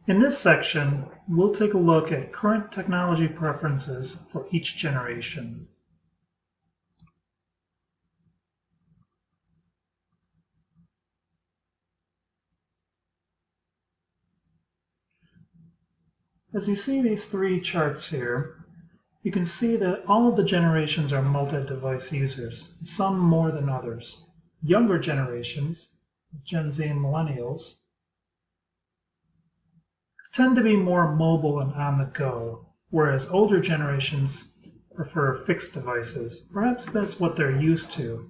In this section, we'll take a look at current technology preferences for each generation. As you see these three charts here, you can see that all of the generations are multi-device users, some more than others. Younger generations, Gen Z and Millennials, tend to be more mobile and on the go, whereas older generations prefer fixed devices. Perhaps that's what they're used to.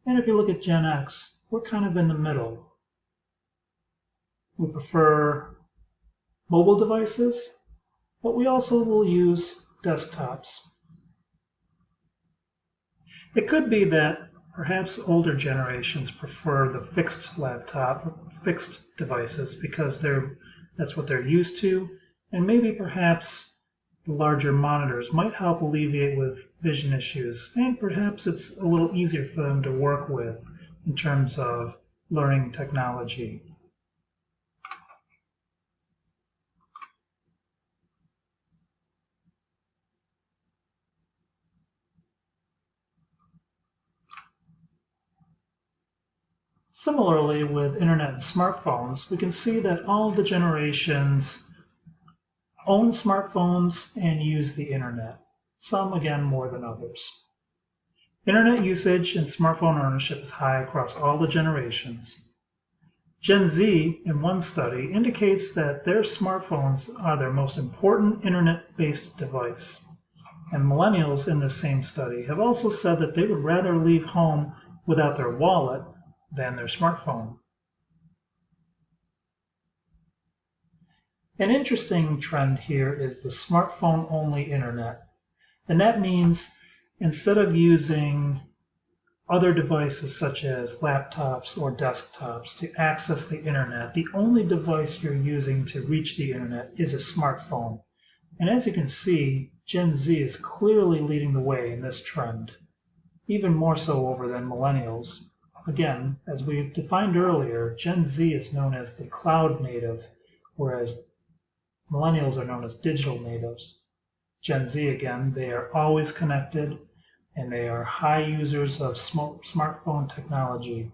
And if you look at Gen X, we're kind of in the middle. We prefer mobile devices, but we also will use desktops. It could be that perhaps older generations prefer the fixed laptop, fixed devices, because that's what they're used to, and maybe perhaps the larger monitors might help alleviate with vision issues, and perhaps it's a little easier for them to work with in terms of learning technology. Similarly, with internet and smartphones, we can see that all of the generations own smartphones and use the internet, some again more than others. Internet usage and smartphone ownership is high across all the generations. Gen Z, in one study, indicates that their smartphones are their most important internet-based device. And millennials in this same study have also said that they would rather leave home without their wallet than their smartphone. An interesting trend here is the smartphone-only internet. And that means instead of using other devices such as laptops or desktops to access the internet, the only device you're using to reach the internet is a smartphone. And as you can see, Gen Z is clearly leading the way in this trend, even more so over than millennials. Again, as we defined earlier, Gen Z is known as the cloud native, whereas millennials are known as digital natives. Gen Z, again, they are always connected, and they are high users of smartphone technology.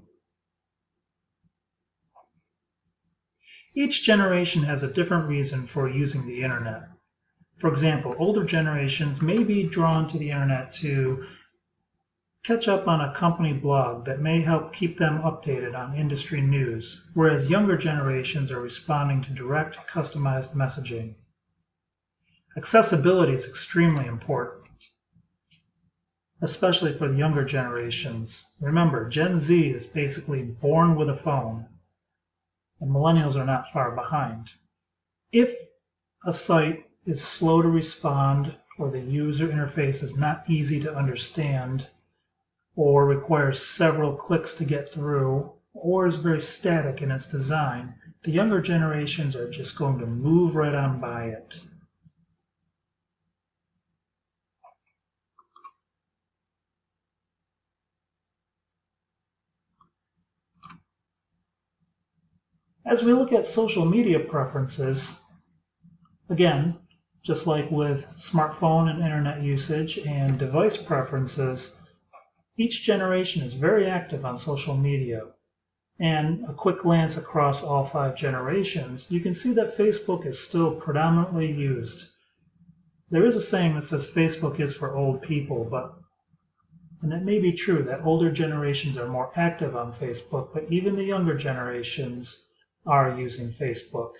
Each generation has a different reason for using the internet. For example, older generations may be drawn to the internet to catch up on a company blog that may help keep them updated on industry news, whereas younger generations are responding to direct, customized messaging. Accessibility is extremely important, especially for the younger generations. Remember, Gen Z is basically born with a phone, and millennials are not far behind. If a site is slow to respond, or the user interface is not easy to understand, or requires several clicks to get through, or is very static in its design, the younger generations are just going to move right on by it. As we look at social media preferences, again, just like with smartphone and internet usage and device preferences, each generation is very active on social media. And a quick glance across all 5 generations, you can see that Facebook is still predominantly used. There is a saying that says Facebook is for old people, and it may be true that older generations are more active on Facebook, but even the younger generations are using Facebook.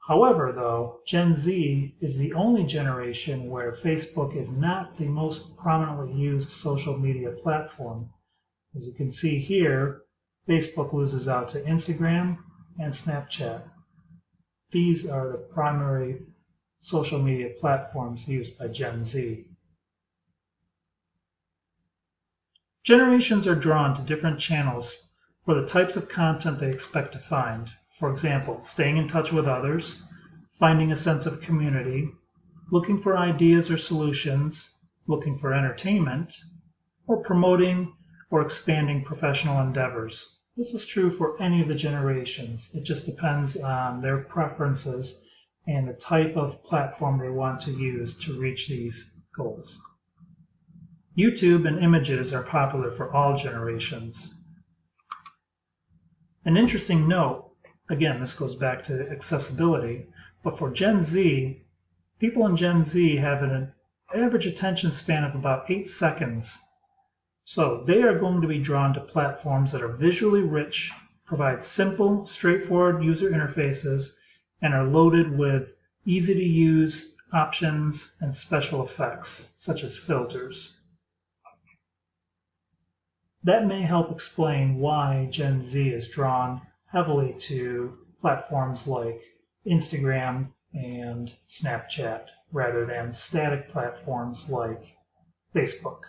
However, though, Gen Z is the only generation where Facebook is not the most prominently used social media platform. As you can see here, Facebook loses out to Instagram and Snapchat. These are the primary social media platforms used by Gen Z. Generations are drawn to different channels for the types of content they expect to find. For example, staying in touch with others, finding a sense of community, looking for ideas or solutions, looking for entertainment, or promoting or expanding professional endeavors. This is true for any of the generations. It just depends on their preferences and the type of platform they want to use to reach these goals. YouTube and images are popular for all generations. An interesting note, again, this goes back to accessibility, but for Gen Z, people in Gen Z have an average attention span of about 8 seconds. So they are going to be drawn to platforms that are visually rich, provide simple, straightforward user interfaces, and are loaded with easy-to-use options and special effects, such as filters. That may help explain why Gen Z is drawn heavily to platforms like Instagram and Snapchat rather than static platforms like Facebook.